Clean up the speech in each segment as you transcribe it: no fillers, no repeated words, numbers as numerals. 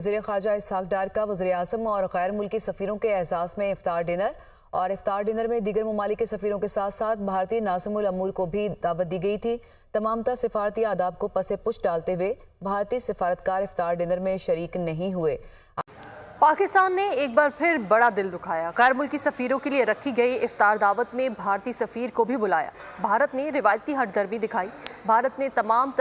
वज़ीर ख़ारजा इसहाक़ डार का वज़ीर-ए-आज़म और गैर मुल्की सफ़ीरों के एज़ाज़ में इफ्तार डिनर और इफ्तार डिनर में दीगर ममालिक के सफ़ीरों के साथ साथ भारतीय नाज़िमुल अमूर को भी दावत दी गई थी। तमाम तर सिफारती आदाब को पसे पुश डालते हुए भारतीय सिफारतकार इफ्तार डिनर में शरीक नहीं हुए। पाकिस्तान ने एक बार फिर बड़ा दिल दुखाया। गैर मुल्की सफ़ीरों के लिए रखी गई इफ्तार दावत में भारतीय सफ़ीर को भी बुलाया। भारत ने रिवायती हटदर्मी दिखाई। भारत ने तमाम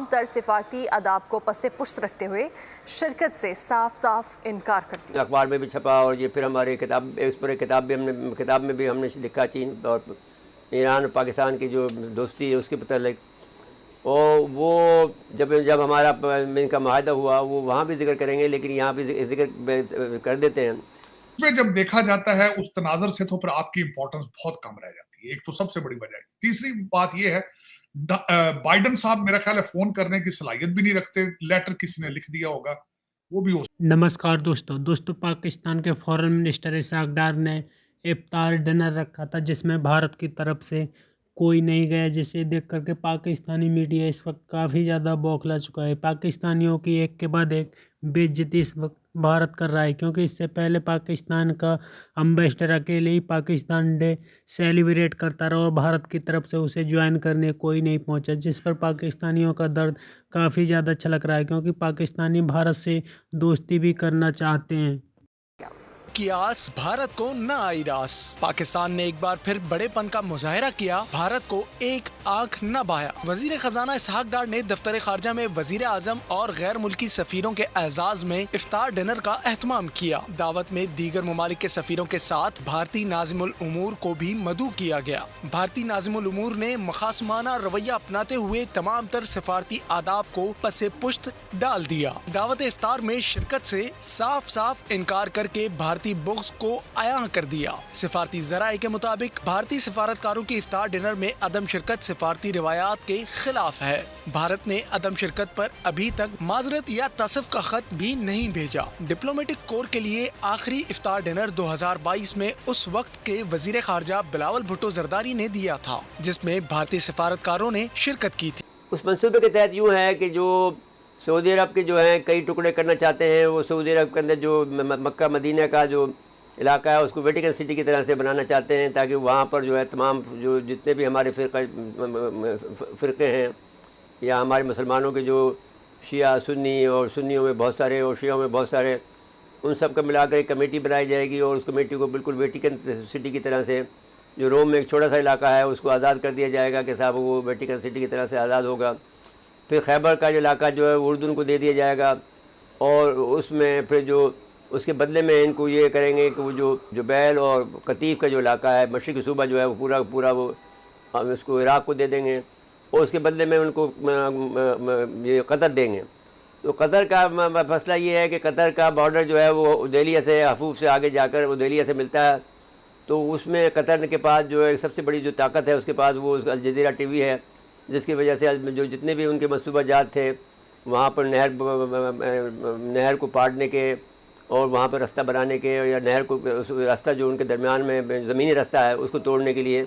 तर सिफारती आदाब को पसे पुश्त रखते हुए शिरकत से साफ साफ इनकार कर दिया। अखबार में भी छपा और ये फिर हमारे किताब में भी हमने लिखा चीन और ईरान और पाकिस्तान की जो दोस्ती है उसके मतलब और वो जब हमारा इनका माहदा हुआ वो वहाँ भी जिक्र करेंगे, लेकिन यहाँ भी जिक्र कर देते हैं। उसमें जब देखा जाता है उस तनाजर से तो फिर आपकी इंपॉर्टेंस बहुत कम रह जाती है। एक तो सबसे बड़ी वजह है। तीसरी बात ये है बाइडन साहब मेरा ख्याल है फोन करने की सलाहियत भी नहीं रखते। लेटर किसी ने लिख दिया होगा, वो भी हो। नमस्कार दोस्तों, पाकिस्तान के फॉरेन मिनिस्टर इसहाक़ डार ने इफ्तार डिनर रखा था जिसमें भारत की तरफ से कोई नहीं गया, जिसे देख करके पाकिस्तानी मीडिया इस वक्त काफ़ी ज़्यादा बौखला चुका है। पाकिस्तानियों की एक के बाद एक बेइज्जती इस वक्त भारत कर रहा है, क्योंकि इससे पहले पाकिस्तान का अम्बेसडर अकेले ही पाकिस्तान डे सेलिब्रेट करता रहा और भारत की तरफ से उसे ज्वाइन करने कोई नहीं पहुंचा, जिस पर पाकिस्तानियों का दर्द काफ़ी ज़्यादा छलक रहा है, क्योंकि पाकिस्तानी भारत से दोस्ती भी करना चाहते हैं। की आस भारत को न आई रास। पाकिस्तान ने एक बार फिर बड़ेपन का मुजाहिरा किया, भारत को एक आंख न बाया। वजीर खजाना इसहाक़ डार ने दफ्तर खारजा में वजीर आजम और गैर मुल्की सफीरों के एजाज में इफ्तार डिनर का एहतमाम किया। दावत में दीगर ममालिक के सफीरों के साथ भारतीय नाज़िमुल उमूर को भी मदऊ किया गया। भारतीय नाज़िमुल उमूर ने मुखासमाना रवैया अपनाते हुए तमाम तर सिफारती आदाब को पसे पुश्त डाल दिया। दावत इफ्तार में शिरकत से साफ साफ इनकार करके भारतीय बुग़्ज़ को आया कर दिया। सिफारती ज़राए के मुताबिक भारतीय सिफारतकारों की इफ्तार डिनर में अदम शिरकत सिफारती रिवायात के खिलाफ है। भारत ने अदम शिरकत पर अभी तक माजरत या तसफ का खत भी नहीं भेजा। डिप्लोमेटिक कोर के लिए आखिरी इफ्तार डिनर 2022 में उस वक्त के वजीर खारजा बिलावल भुट्टो जरदारी ने दिया था, जिसमें भारतीय सिफारतकारों ने शिरकत की थी। उस मंसूबे के तहत यूँ है कि जो सऊदी अरब के जो हैं कई टुकड़े करना चाहते हैं, वो सऊदी अरब के अंदर जो मक्का मदीना का जो इलाका है उसको वेटिकन सिटी की तरह से बनाना चाहते हैं, ताकि वहाँ पर जो है तमाम जो जितने भी हमारे फ़िरक़े हैं या हमारे मुसलमानों के जो शिया सुन्नी और सुन्नियों में बहुत सारे और शियों में बहुत सारे, उन सब का मिलाकर एक कमेटी बनाई जाएगी और उस कमेटी को बिल्कुल वेटिकन सिटी की तरह से, जो रोम में एक छोटा सा इलाका है उसको आज़ाद कर दिया जाएगा कि साहब वो वेटिकन सिटी की तरह से आज़ाद होगा। फिर खैबर का जो इलाका जो है उर्दून को दे दिया जाएगा और उसमें फिर जो उसके बदले में इनको ये करेंगे कि वो जो बैल और कतीफ़ का जो इलाका है मशरिक़ी सूबा जो है वो पूरा वो उसको इराक़ को दे देंगे और उसके बदले में उनको ये कतर देंगे। तो कतर का मसला ये है कि कतर का बॉर्डर जो है वो उदेलिया से हफूफ से आगे जाकर उदेलिया से मिलता है। तो उसमें कतर के पास जो है सबसे बड़ी जो ताकत है उसके पास वो अल जज़ीरा टीवी है, जिसकी वजह से जो जितने भी उनके मनसूबा जात थे वहाँ पर नहर को पाटने के और वहाँ पर रास्ता बनाने के या नहर को रास्ता जो उनके दरमियान में ज़मीनी रास्ता है उसको तोड़ने के लिए,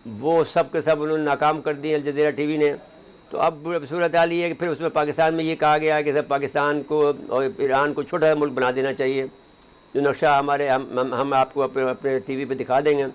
वो सब के सब उन्होंने नाकाम कर दिए अल जज़ीरा टीवी ने। तो अब सूरत हाल ये है कि फिर उसमें पाकिस्तान में ये कहा गया कि सब पाकिस्तान को और ईरान को छोटा सा मुल्क बना देना चाहिए। जो नक्शा हम आपको अपने टीवी पे दिखा देंगे,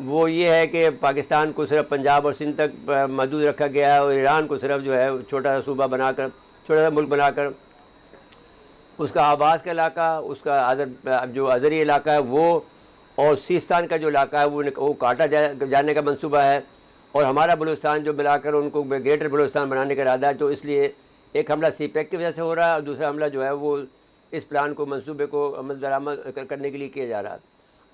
वो ये है कि पाकिस्तान को सिर्फ पंजाब और सिंध तक महदूद रखा गया है और ईरान को सिर्फ जो है छोटा सा सूबा बनाकर, छोटा सा मुल्क बनाकर उसका आवाज़ का इलाका, उसका जो अज़री इलाका है वो और सिस्तान का जो इलाका है वो काटा जाने का मंसूबा है और हमारा बलूचिस्तान जो मिलाकर उनको ग्रेटर बलूचिस्तान बनाने का इरादा है। तो इसलिए एक हमला सीपैक की वजह से हो रहा है और दूसरा हमला जो है वो इस प्लान को मंसूबे को अमल दरामद करने के लिए किया जा रहा है।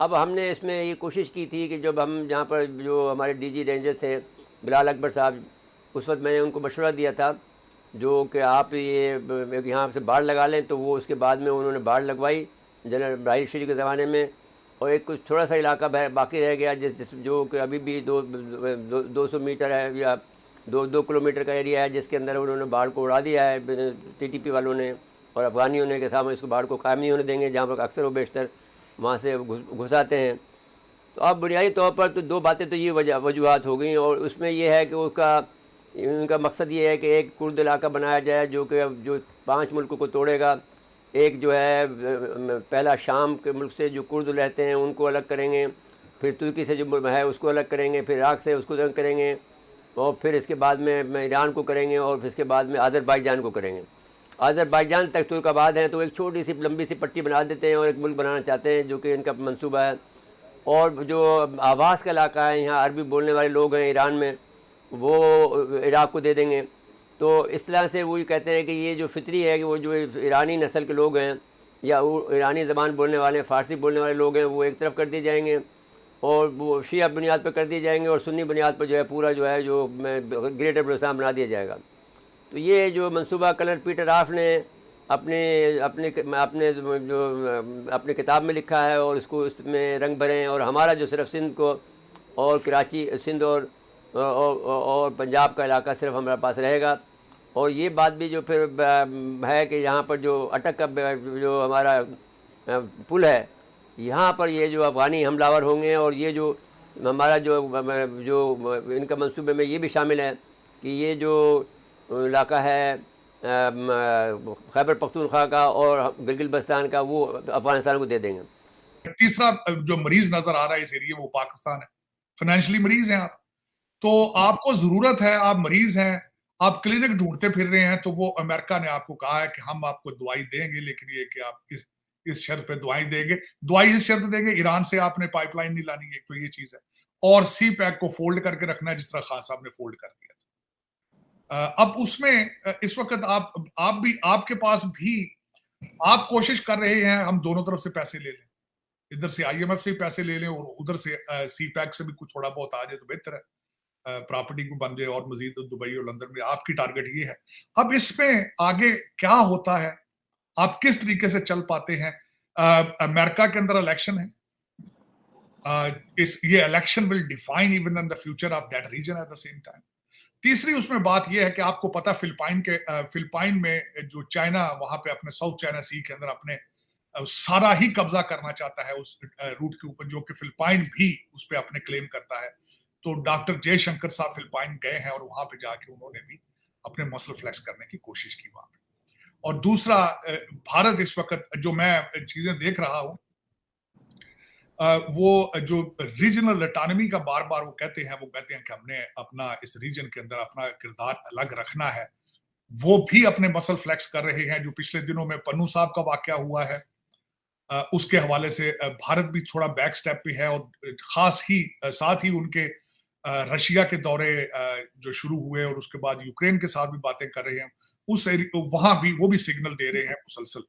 अब हमने इसमें ये कोशिश की थी कि जब हम यहाँ पर जो हमारे डीजी रेंजर थे बिलाल अकबर साहब, उस वक्त मैंने उनको मशवरा दिया था जो कि आप ये यहाँ से बाढ़ लगा लें, तो वो उसके बाद में उन्होंने बाढ़ लगवाई जनरल राहिल शरीफ के ज़माने में और एक कुछ थोड़ा सा इलाका बाकी रह गया जो कि अभी भी 200 मीटर है या 2 किलोमीटर का एरिया है, जिसके अंदर उन्होंने बाढ़ को उड़ा दिया है TTP वालों ने और अफ़गानियों ने के सामने इसको बाढ़ को कायम नहीं होने देंगे, जहाँ पर अक्सर व बेशतर वहाँ से घुस आते हैं। तो अब बुनियादी तौर पर तो दो बातें तो ये वजूहात हो गई और उसमें यह है कि उनका मकसद ये है कि एक कुर्द इलाका बनाया जाए जो 5 मुल्कों को तोड़ेगा, एक जो है पहला शाम के मुल्क से जो कुर्द रहते हैं उनको अलग करेंगे, फिर तुर्की से जो है उसको अलग करेंगे, फिर इराक से उसको अलग करेंगे, और फिर इसके बाद में ईरान को करेंगे, और फिर इसके बाद में अज़रबैजान को करेंगे। अज़रबैजान तक तुर्काबाद हैं तो एक छोटी सी लंबी सी पट्टी बना देते हैं और एक मुल्क बनाना चाहते हैं, जो कि इनका मंसूबा है। और जो आवास का इलाका है, यहाँ अरबी बोलने वाले लोग हैं ईरान में, वो इराक़ को दे देंगे। तो इस तरह से वो ये कहते हैं कि ये जो फितरी है कि वो जो ईरानी नस्ल के लोग हैं या वो ईरानी ज़बान बोलने वाले, फ़ारसी बोलने वाले लोग हैं, वो एक तरफ कर दिए जाएंगे और वो शिया बुनियाद पर कर दिए जाएंगे, और सुन्नी बुनियाद पर जो है पूरा जो है जो ग्रेटर बलूचिस्तान बना दिया जाएगा। तो ये जो मंसूबा कर्नल पीटर हाफ ने अपने अपने अपने जो अपने किताब में लिखा है और इसको इसमें रंग भरे हैं, और हमारा जो सिर्फ सिंध को और कराची, सिंध और पंजाब का इलाका सिर्फ हमारे पास रहेगा। और ये बात भी जो फिर है कि यहाँ पर जो अटक का जो हमारा पुल है, यहाँ पर ये जो अफ़गानी हमलावर होंगे, और ये जो हमारा जो इनका मंसूबे में ये भी शामिल है कि ये जो इलाका है खैबर पख्तूनख्वा का और गिलगित बल्तिस्तान का, वो अफगानिस्तान को दे देंगे। तीसरा जो मरीज नजर आ रहा है इस एरिया वो पाकिस्तान है। फाइनेंशियली मरीज हैं आप, तो आपको जरूरत है, आप मरीज हैं, आप क्लिनिक ढूंढते फिर रहे हैं, तो वो अमेरिका ने आपको कहा है कि हम आपको दवाई देंगे, लेकिन ये कि आप इस शर्त पे दवाई इस शर्त देंगे, ईरान से आपने पाइपलाइन नहीं लानी, एक तो ये चीज है, और सी पैक को फोल्ड करके रखना है जिस तरह खान साहब ने फोल्ड कर दिया था। अब उसमें इस वक्त आपके पास भी आप कोशिश कर रहे हैं हम दोनों तरफ से पैसे ले लें, इधर से IMF से पैसे ले लें और उधर से सी पैक से भी कुछ थोड़ा बहुत आ जाए तो बेहतर है, प्रॉपर्टी को बन जाए और मजीद दुबई और लंदन में। आपकी टारगेट ये है। अब इसमें आगे क्या होता है, आप किस तरीके से चल पाते हैं? अमेरिका के अंदर इलेक्शन है, ये election will define even in the future of that region at the same time. तीसरी उसमें बात यह है कि आपको पता फिलिपाइन में जो चाइना वहां पे अपने साउथ चाइना सी के अंदर अपने सारा ही कब्जा करना चाहता है उस रूट के ऊपर, जो कि फिलिपाइन भी उस पर अपने क्लेम करता है। तो डॉक्टर जयशंकर साहब फिलिपाइन गए हैं और वहां पे जाके उन्होंने भी अपने मसल फ्लेक्स करने की कोशिश की वहां पे। और दूसरा, भारत इस वक्त जो मैं चीजें देख रहा हूं, वो जो रीजनल ऑटोनॉमी का बार बार वो कहते हैं कि हमने अपना इस रीजन के अंदर अपना किरदार अलग रखना है, वो भी अपने मसल फ्लेक्स कर रहे हैं। जो पिछले दिनों में पन्नू साहब का वाकया हुआ है, उसके हवाले से भारत भी थोड़ा बैक स्टेप पे है, और खास ही साथ ही उनके रशिया के दौरे जो शुरू हुए और उसके बाद यूक्रेन के साथ भी बातें कर रहे हैं, वहां भी वो भी सिग्नल दे रहे हैं मुसलसल।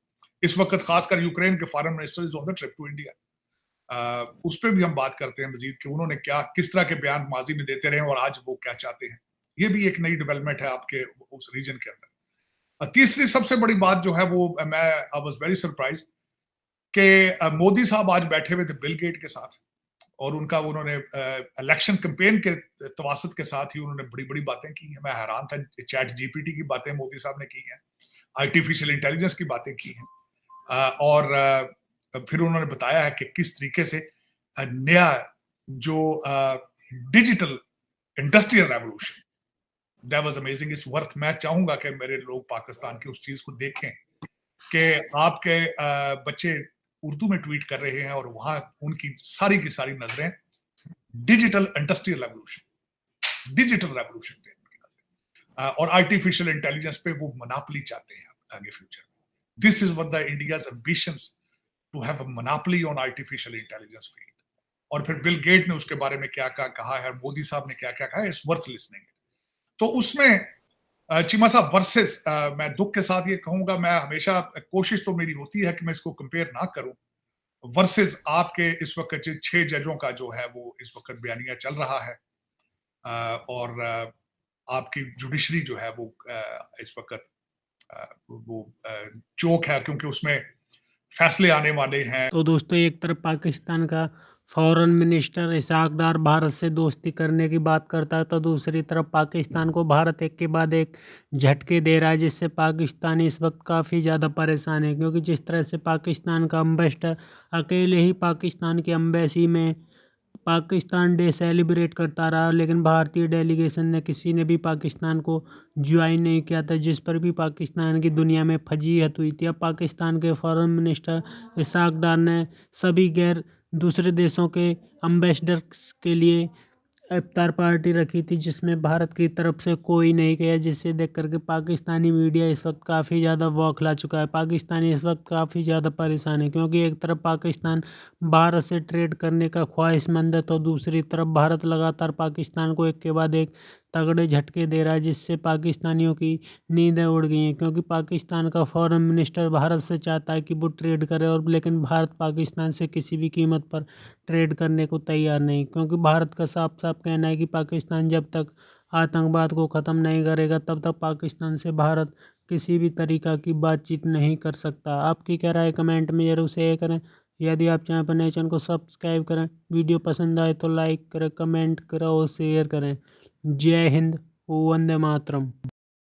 इस वक्त खासकर यूक्रेन के foreign minister is on the trip to India, उस पर भी हम बात करते हैं मजीद कि उन्होंने किस तरह के बयान माजी में देते रहे और आज वो क्या चाहते हैं। ये भी एक नई डेवलपमेंट है आपके उस रीजन के अंदर। तीसरी सबसे बड़ी बात जो है वो आई वाज वेरी सरप्राइज कि मोदी साहब आज बैठे हुए थे बिल गेट के साथ, और उन्होंने इलेक्शन कैंपेन के तवासत के साथ ही उन्होंने बड़ी बड़ी बातें की हैं। मैं हैरान था, चैट GPT की बातें मोदी साहब ने की हैं, आर्टिफिशियल इंटेलिजेंस की बातें की हैं, और फिर उन्होंने बताया है कि किस तरीके से नया जो digital industrial revolution, that was amazing, is worth. मैं चाहूंगा कि मेरे लोग पाकिस्तान की उस चीज को देखें कि आपके बच्चे उर्दू में ट्वीट कर रहे हैं और वहां उनकी सारी की सारी नजरें डिजिटल इंडस्ट्रियल रेवोल्यूशन पे उनकी नजरें, और आर्टिफिशियल इंटेलिजेंस पे वो मोनोपोली चाहते हैं आगे फ्यूचर में। This is what the India's ambitions, to have a monopoly on artificial intelligence field. और फिर बिल गेट ने उसके बारे में क्या क्या कहा है, मोदी साहब ने क्या क्या कहा है, इट्स वर्थ लिसनिंग। तो उसमें चीमा साहब वर्सेस, मैं दुख के साथ ये कहूंगा, मैं हमेशा कोशिश तो मेरी होती है कि मैं इसको कंपेयर ना करूं, वर्सेस आपके इस वक्त 6 जजों का जो है वो इस वक्त बयानिया चल रहा है, और आपकी जुडिशरी जो है वो इस वक्त वो चौक है, क्योंकि उसमें फैसले आने वाले हैं। तो दोस्तों, एक तरफ पाकिस्तान का फॉरेन मिनिस्टर इसहाक डार भारत से दोस्ती करने की बात करता है, तो दूसरी तरफ पाकिस्तान को भारत एक के बाद एक झटके दे रहा है, जिससे पाकिस्तान इस वक्त काफ़ी ज़्यादा परेशान है। क्योंकि जिस तरह से पाकिस्तान का अम्बेसडर अकेले ही पाकिस्तान की एम्बेसी में पाकिस्तान डे सेलिब्रेट करता रहा, लेकिन भारतीय डेलीगेशन ने किसी ने भी पाकिस्तान को ज्वाइन नहीं किया था, जिस पर भी पाकिस्तान की दुनिया में फजीहत हुई थी। अब पाकिस्तान के फॉरेन मिनिस्टर इसहाक डार ने सभी गैर दूसरे देशों के एम्बेसडर्स के लिए इफ्तार पार्टी रखी थी, जिसमें भारत की तरफ से कोई नहीं गया, जिसे देख करके पाकिस्तानी मीडिया इस वक्त काफ़ी ज़्यादा बौखला चुका है। पाकिस्तानी इस वक्त काफ़ी ज़्यादा परेशान है, क्योंकि एक तरफ पाकिस्तान भारत से ट्रेड करने का ख्वाहिशमंद है, तो दूसरी तरफ भारत लगातार पाकिस्तान को एक के बाद एक तगड़े झटके दे रहा है, जिससे पाकिस्तानियों की नींदें उड़ गई हैं। क्योंकि पाकिस्तान का फॉरेन मिनिस्टर भारत से चाहता है कि वो ट्रेड करे, और लेकिन भारत पाकिस्तान से किसी भी कीमत पर ट्रेड करने को तैयार नहीं, क्योंकि भारत का साफ साफ कहना है कि पाकिस्तान जब तक आतंकवाद को ख़त्म नहीं करेगा तब तक पाकिस्तान से भारत किसी भी तरीक़ा की बातचीत नहीं कर सकता। आपकी क्या राय कमेंट में ज़रूर शेयर करें। यदि आप चैनल पर नए, चैनल को सब्सक्राइब करें। वीडियो पसंद आए तो लाइक करें, कमेंट करें और शेयर करें। जय हिंद, वंदे मातरम।